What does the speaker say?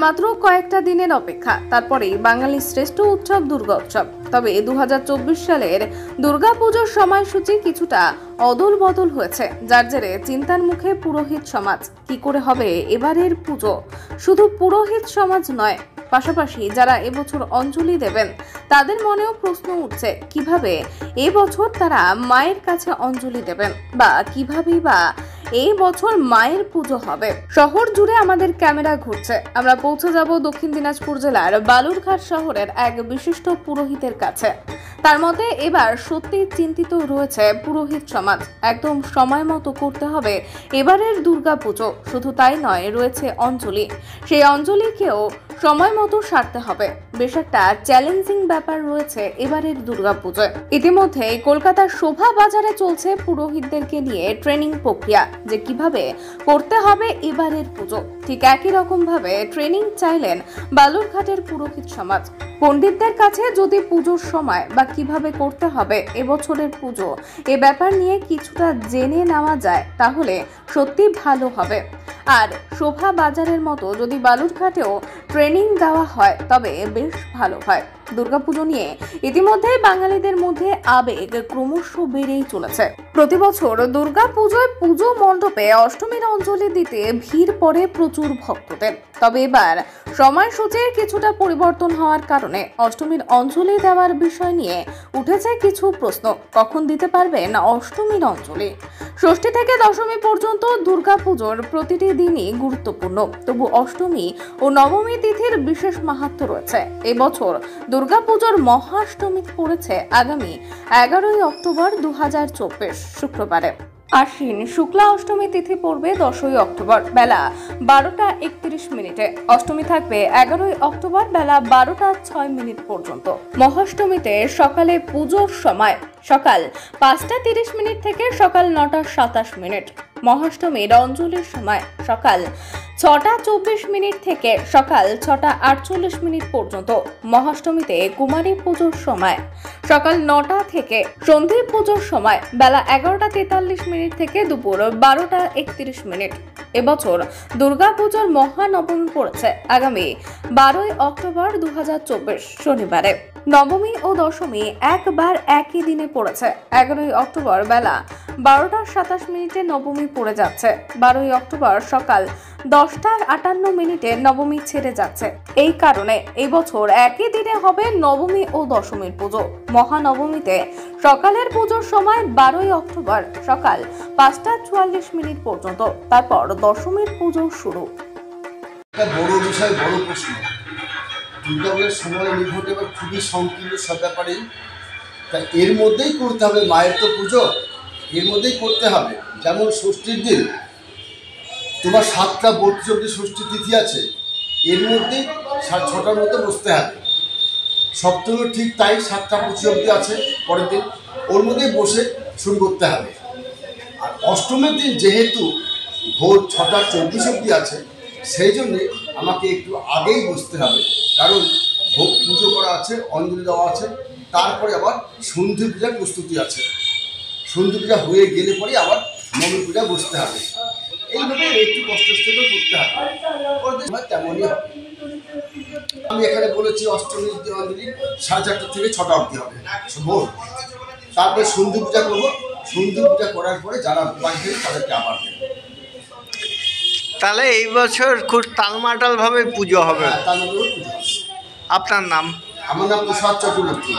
মাত্র কয়েকটা দিনের অপেক্ষা, তারপরেই বাঙালির শ্রেষ্ঠ উৎসব দুর্গা উৎসব। তবে 2024 সালের দুর্গাপুজোর সময়সূচি কিছুটা অদল বদল হয়েছে, যার জেরে চিন্তার মুখে পুরোহিত সমাজ। কি করে হবে এবারের পুজো? শুধু পুরোহিত সমাজ নয়, পাশাপাশি যারা এবছর অঞ্জলি দেবেন তাদের মনেও প্রশ্ন উঠছে, কিভাবে এবছর তারা মায়ের কাছে অঞ্জলি দেবেন, বা কিভাবেই বা এই বছর মায়ের পুজো হবে। শহর জুড়ে আমাদের ক্যামেরা ঘুরছে। আমরা পৌঁছে যাব দক্ষিণ দিনাজপুর জেলার বালুরঘাট শহরের এক বিশিষ্ট পুরোহিতের কাছে। তার মতে এবার সত্যি চিন্তিত রয়েছে পুরোহিত সমাজ। একদম সময় মতো করতে হবে এবারের দুর্গা পুজো। শুধু তাই নয়, রয়েছে অঞ্জলি। সেই অঞ্জলিকেও সময় মতো সারতে হবে। বেশ একটা চ্যালেঞ্জিং ব্যাপার রয়েছে এবারের দুর্গা পুজোয়। ইতিমধ্যে কলকাতার শোভা বাজারে চলছে পুরোহিতদেরকে নিয়ে ট্রেনিং প্রক্রিয়া, যে কিভাবে করতে হবে এবারের পুজো। ঠিক একই রকম ভাবে ট্রেনিং চাইলেন বালুরঘাটের পুরোহিত সমাজ। পণ্ডিতদের কাছে যদি পুজোর সময় বা কিভাবে করতে হবে এবছরের পুজো, এ ব্যাপার নিয়ে কিছুটা জেনে নেওয়া যায় তাহলে সত্যি ভালো হবে। আর শোভা বাজারের মতো যদি বালুরঘাটেও ট্রেনিং দেওয়া হয় তবে বেশ ভালো হয়। দুর্গাপুজো নিয়ে ইতিমধ্যে বাঙালিদের মধ্যে আবেগ ক্রমশ বেড়েই চলেছে। প্রতি বছর দুর্গা পুজোয় পুজো মণ্ডপে অষ্টমীর অঞ্জলি দিতে ভিড় পড়ে প্রচুর ভক্তদের। তবে এবার সময়সূচির কিছুটা পরিবর্তন হওয়ার কারণে অষ্টমীর অঞ্জলি দেওয়ার বিষয় নিয়ে উঠেছে কিছু প্রশ্ন। কখন দিতে পারবেন অষ্টমীর অঞ্জলি? ষষ্ঠী থেকে দশমী পর্যন্ত দুর্গা পুজোর প্রতিটি দিনই গুরুত্বপূর্ণ, তবু অষ্টমী ও নবমী তিথির বিশেষ মাহাত্ম্য রয়েছে। এবছর দুর্গাপুজোর মহাষ্টমী পড়েছে আগামী 11ই অক্টোবর 2024 শুক্রবারে। আশ্বিন শুক্লা অষ্টমী তিথি পড়বে 10ই অক্টোবর বেলা 12টা 31 অষ্টমী থাকবে 11ই অক্টোবর বেলা 12টা 6 পর্যন্ত। মহাষ্টমীতে সকালে পুজোর সময় সকাল 5টা 30 থেকে সকাল 9টা 27। মহাষ্টমীর অঞ্জলির সময় সকাল 6টা 24 থেকে সকাল 6টা 48 পর্যন্ত। মহাষ্টমীতে কুমারী পুজোর সময় সকাল 9টা থেকে সন্ধি পুজোর সময় বেলা 11টা 43 থেকে দুপুর 12টা 31। এবছর দুর্গা পুজোর মহানবমী পড়েছে আগামী 12ই অক্টোবর 2024 শনিবারে। নবমী ও দশমী একবার একই দিনে পড়েছে। 11ই অক্টোবর বেলা 12টা 27 নবমী পড়ে যাচ্ছে। 12ই অক্টোবর সকাল 10টা 58 নবমী ছেড়ে যাচ্ছে। এই কারণে এই বছর একই দিনে হবে নবমী ও দশমীর পুজো। মহানবমীতে সকালের পুজোর সময় 12ই অক্টোবর সকাল 5টা 44 পর্যন্ত, তারপর দশমীর পুজো শুরু। বড় বিষয়, বড় প্রশ্ন। দুর্গাপুজোর সময় নির্ভর এবার খুবই সংকীর্ণ সব ব্যাপারেই, তাই এর মধ্যেই করতে হবে। মায়ের তো পুজো, এর মধ্যেই করতে হবে। যেমন ষষ্ঠীর দিন তোমার 7টা 32 অবধি ষষ্ঠী তিথি আছে, এর মধ্যেই 6টার মধ্যে বসতে হবে। সপ্তমী ঠিক তাই, 7টা 25 অবধি আছে পরের দিন, ওর মধ্যেই বসে শুরু করতে হবে। আর অষ্টমীর দিন যেহেতু ভোর 6টা 24 অবধি আছে, সেই জন্যে আমাকে একটু আগেই বসতে হবে, কারণ ভোগ পুজো করা আছে, অঞ্জলি দেওয়া আছে, তারপরে আবার সন্ধি পূজার প্রস্তুতি আছে। সন্ধি পূজা হয়ে গেলে পরে আবার নবমী পূজা বসতে হবে। এইভাবে একটু কষ্ট করে করতে হবে, তেমনই হবে। আমি এখানে বলেছি অষ্টমীর অঞ্জলি 4:30 থেকে 6টা অবধি হবে ভোর। তারপরে সন্ধি পূজা করবো। সন্ধি পূজা করার পরে যারা বাড়ি তাদেরকে আবার দেবো। তাহলে এই বছর খুব টালমাটাল ভাবে পুজো হবে। তালমাটাল পুজো হবে। আপনার নাম? আমার নাম প্রসাদ চক্রবর্তী।